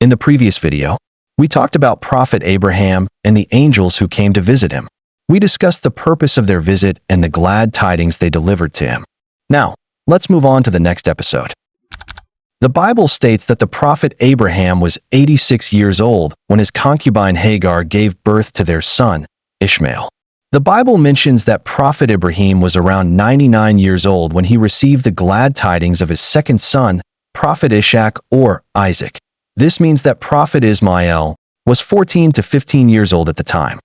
In the previous video, we talked about Prophet Abraham and the angels who came to visit him. We discussed the purpose of their visit and the glad tidings they delivered to him. Now, let's move on to the next episode. The Bible states that the prophet Abraham was 86 years old when his concubine Hagar gave birth to their son, Ishmael. The Bible mentions that Prophet Ibrahim was around 99 years old when he received the glad tidings of his second son, Prophet Ishaq or Isaac. This means that Prophet Ismail was 14 to 15 years old at the time,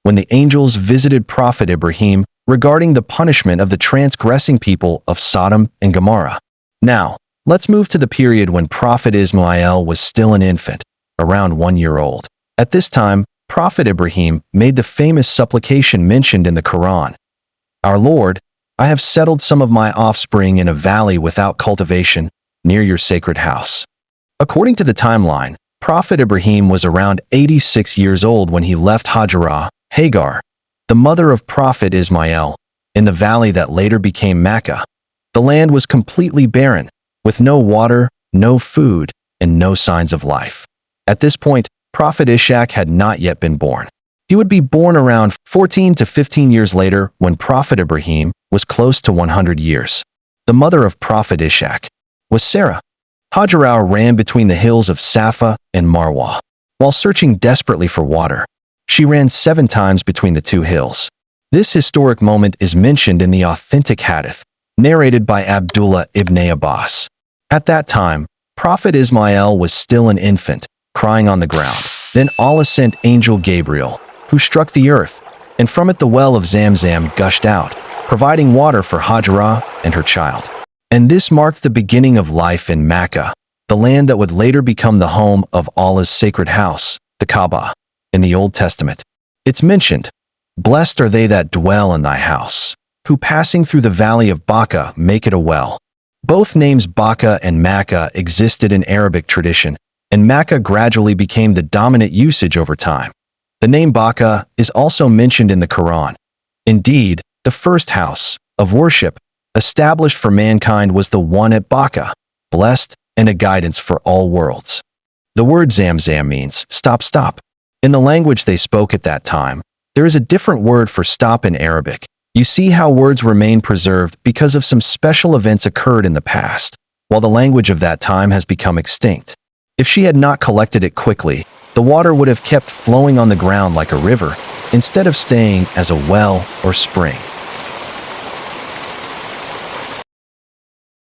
when the angels visited Prophet Ibrahim regarding the punishment of the transgressing people of Sodom and Gomorrah. Now, let's move to the period when Prophet Ismail was still an infant, around 1 year old. At this time, Prophet Ibrahim made the famous supplication mentioned in the Quran. Our Lord, I have settled some of my offspring in a valley without cultivation, near your sacred house. According to the timeline, Prophet Ibrahim was around 86 years old when he left Hajarah, Hagar, the mother of Prophet Ismail, in the valley that later became Mecca. The land was completely barren, with no water, no food, and no signs of life. At this point, Prophet Ishaq had not yet been born. He would be born around 14 to 15 years later when Prophet Ibrahim was close to 100 years. The mother of Prophet Ishaq was Sarah. Hajarah ran between the hills of Safa and Marwa. While searching desperately for water, she ran 7 times between the two hills. This historic moment is mentioned in the authentic hadith, narrated by Abdullah ibn Abbas. At that time, Prophet Ismail was still an infant, crying on the ground. Then Allah sent angel Gabriel, who struck the earth, and from it the well of Zam Zam gushed out, providing water for Hajarah and her child. And this marked the beginning of life in Mecca, the land that would later become the home of Allah's sacred house, the Kaaba. In the Old Testament, it's mentioned, "Blessed are they that dwell in thy house, who passing through the valley of Baca make it a well." Both names Baca and Mecca existed in Arabic tradition, and Mecca gradually became the dominant usage over time. The name Baca is also mentioned in the Quran. Indeed, the first house of worship established for mankind was the one at Baca, blessed and a guidance for all worlds. The word Zam Zam means stop, stop. In the language they spoke at that time, there is a different word for stop in Arabic. You see how words remain preserved because of some special events occurred in the past, while the language of that time has become extinct. If she had not collected it quickly, the water would have kept flowing on the ground like a river, instead of staying as a well or spring.